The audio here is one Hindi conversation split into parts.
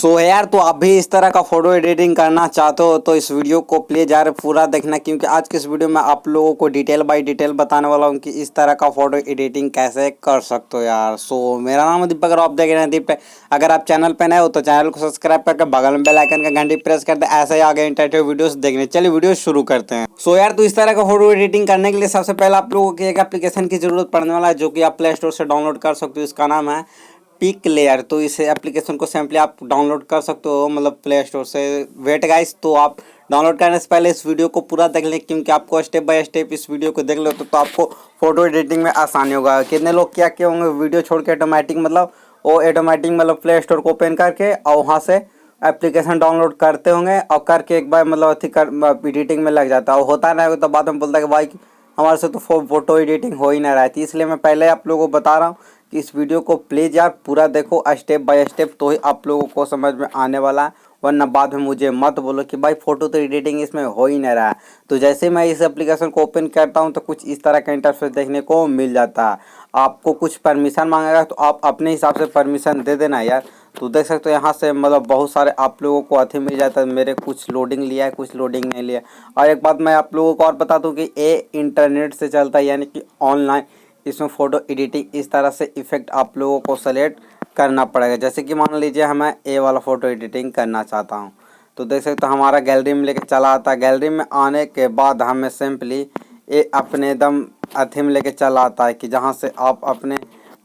सो यार, तो आप भी इस तरह का फोटो एडिटिंग करना चाहते हो तो इस वीडियो को प्लीज यार पूरा देखना, क्योंकि आज के इस वीडियो में आप लोगों को डिटेल बाय डिटेल बताने वाला हूँ कि इस तरह का फोटो एडिटिंग कैसे कर सकते हो यार। सो मेरा नाम है दीपक, अगर आप देख रहे हैं दीप। अगर आप चैनल पर नए हो तो चैनल को सब्सक्राइब करके बगल में बेल आइकन का घंटी प्रेस कर दे, ऐसे ही आगे इंटरेक्टिव वीडियोस देखने। चलिए वीडियो शुरू करते हैं। सो यार, तो इस तरह का फोटो एडिटिंग करने के लिए सबसे पहले आप लोगों की एक एप्लीकेशन की जरूरत पड़ने वाला है, जो कि आप प्ले स्टोर से डाउनलोड कर सकते हो। इसका नाम है पिक लेयर। तो इस एप्लीकेशन को सिंपली आप डाउनलोड कर सकते हो, मतलब प्ले स्टोर से। वेट गाइस, तो आप डाउनलोड करने से पहले इस वीडियो को पूरा देख लें, क्योंकि आपको स्टेप बाय स्टेप इस वीडियो को देख लो तो आपको फोटो एडिटिंग में आसानी होगा। कितने लोग क्या किए होंगे, वीडियो छोड़ के ऑटोमेटिक मतलब प्ले स्टोर को ओपन करके और वहाँ से एप्लीकेशन डाउनलोड करते होंगे और करके एक बार मतलब अथी कर एडिटिंग में लग जाता है। और होता नहीं तो बाद में बोलता है कि भाई हमारे से तो फोटो एडिटिंग हो ही ना रहा है। इसलिए मैं पहले आप लोगों को बता रहा हूँ कि इस वीडियो को प्लीज़ यार पूरा देखो स्टेप बाय स्टेप, तो ही आप लोगों को समझ में आने वाला है। वरना बाद में मुझे मत बोलो कि भाई फ़ोटो तो एडिटिंग इसमें हो ही नहीं रहा है। तो जैसे मैं इस एप्लीकेशन को ओपन करता हूं तो कुछ इस तरह का इंटरफेस देखने को मिल जाता है। आपको कुछ परमिशन मांगेगा तो आप अपने हिसाब से परमिशन दे देना यार। तो देख सकते हो यहाँ से मतलब बहुत सारे आप लोगों को अथी मिल जाता है। मेरे कुछ लोडिंग लिया है, कुछ लोडिंग नहीं लिया। और एक बात मैं आप लोगों को और बता दूँ कि ये इंटरनेट से चलता है, यानी कि ऑनलाइन। इसमें फ़ोटो एडिटिंग इस तरह से इफ़ेक्ट आप लोगों को सेलेक्ट करना पड़ेगा। जैसे कि मान लीजिए मैं ये वाला फ़ोटो एडिटिंग करना चाहता हूँ, तो देख सकते हो हमारा गैलरी में लेके चला आता है। गैलरी में आने के बाद हमें सिंपली ये अपने दम अथी में लेके चला आता है कि जहाँ से आप अपने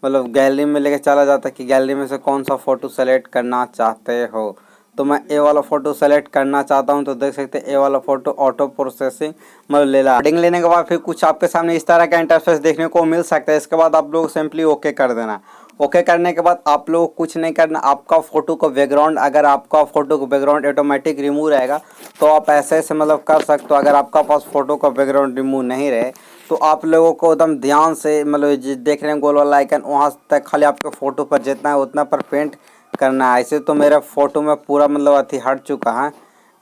मतलब गैलरी में लेके चला जाता है कि गैलरी में से कौन सा फ़ोटो सेलेक्ट करना चाहते हो। तो मैं ए वाला फ़ोटो सेलेक्ट करना चाहता हूं, तो देख सकते हैं ए वाला फ़ोटो ऑटो प्रोसेसिंग मतलब ले ला। रेटिंग लेने के बाद फिर कुछ आपके सामने इस तरह का इंटरफेस देखने को मिल सकता है। इसके बाद आप लोग सिंपली ओके कर देना। ओके करने के बाद आप लोग कुछ नहीं करना, आपका फ़ोटो का बैकग्राउंड, अगर आपका फ़ोटो का बैकग्राउंड ऑटोमेटिक रिमूव रहेगा तो आप ऐसे ऐसे मतलब कर सकते हो। अगर आपका पास फ़ोटो का बैकग्राउंड रिमूव नहीं रहे तो आप लोगों को एकदम ध्यान से मतलब देख रहे हैं गोल वाला आइकन, वहाँ तक खाली आपके फ़ोटो पर जितना है उतना पर पेंट करना है। ऐसे तो मेरा फ़ोटो में पूरा मतलब अथी हट चुका है,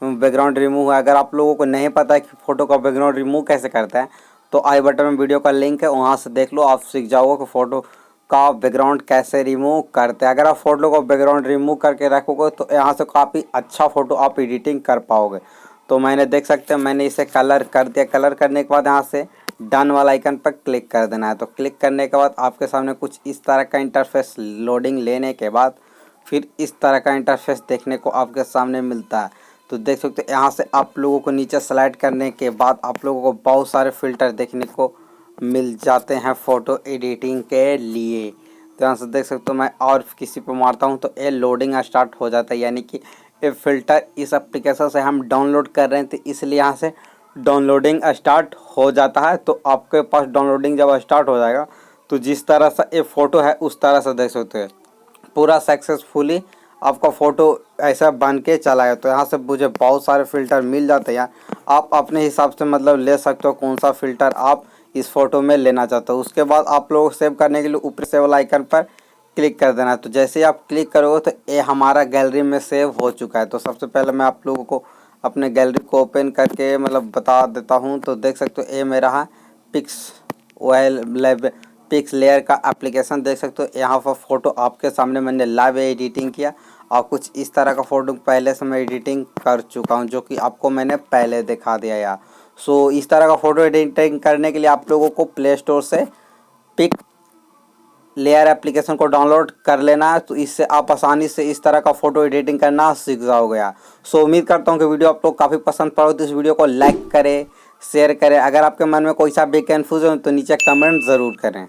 बैकग्राउंड रिमूव है। अगर आप लोगों को नहीं पता है कि फ़ोटो का बैकग्राउंड रिमूव कैसे करता है तो आई बटन में वीडियो का लिंक है, वहाँ से देख लो। आप सीख जाओगे कि फ़ोटो का बैकग्राउंड कैसे रिमूव करते हैं। अगर आप फ़ोटो का बैकग्राउंड रिमूव करके रखोगे तो यहाँ से काफ़ी अच्छा फ़ोटो आप एडिटिंग कर पाओगे। तो मैंने देख सकते हैं मैंने इसे कलर कर दिया। कलर करने के बाद यहाँ से डन वाला आइकन पर क्लिक कर देना है। तो क्लिक करने के बाद आपके सामने कुछ इस तरह का इंटरफेस लोडिंग लेने के बाद फिर इस तरह का इंटरफेस देखने को आपके सामने मिलता है। तो देख सकते हैं यहाँ से आप लोगों को नीचे स्लाइड करने के बाद आप लोगों को बहुत सारे फ़िल्टर देखने को मिल जाते हैं फ़ोटो एडिटिंग के लिए। तो यहाँ से देख सकते हो मैं और किसी पे मारता हूँ तो ये लोडिंग स्टार्ट हो जाता है, यानी कि ये फ़िल्टर इस एप्लीकेशन से हम डाउनलोड कर रहे थे, इसलिए यहाँ से डाउनलोडिंग स्टार्ट हो जाता है। तो आपके पास डाउनलोडिंग जब स्टार्ट हो जाएगा तो जिस तरह से ये फ़ोटो है उस तरह से देख सकते हैं पूरा सक्सेसफुली आपका फ़ोटो ऐसा बन के चला है। तो यहाँ से मुझे बहुत सारे फ़िल्टर मिल जाते हैं यार। आप अपने हिसाब से मतलब ले सकते हो कौन सा फ़िल्टर आप इस फ़ोटो में लेना चाहते हो। उसके बाद आप लोग सेव करने के लिए ऊपर से वाला आइकन पर क्लिक कर देना। तो जैसे ही आप क्लिक करोगे तो ये हमारा गैलरी में सेव हो चुका है। तो सबसे पहले मैं आप लोगों को अपने गैलरी को ओपन करके मतलब बता देता हूँ। तो देख सकते हो ये मेरा है पिक्स लेयर का एप्लीकेशन। देख सकते हो यहाँ पर फ़ोटो आपके सामने मैंने लाइव एडिटिंग किया और कुछ इस तरह का फ़ोटो पहले से मैं एडिटिंग कर चुका हूँ, जो कि आपको मैंने पहले दिखा दिया यार। सो इस तरह का फ़ोटो एडिटिंग करने के लिए आप लोगों को प्ले स्टोर से पिक लेयर एप्लीकेशन को डाउनलोड कर लेना है। तो इससे आप आसानी से इस तरह का फ़ोटो एडिटिंग करना सीख जाओगे यार। सो उम्मीद करता हूँ कि वीडियो आप लोग काफ़ी पसंद पड़ा हो। तो इस वीडियो को लाइक करें, शेयर करें। अगर आपके मन में कोई सा भी कन्फ्यूजन हो तो नीचे कमेंट ज़रूर करें।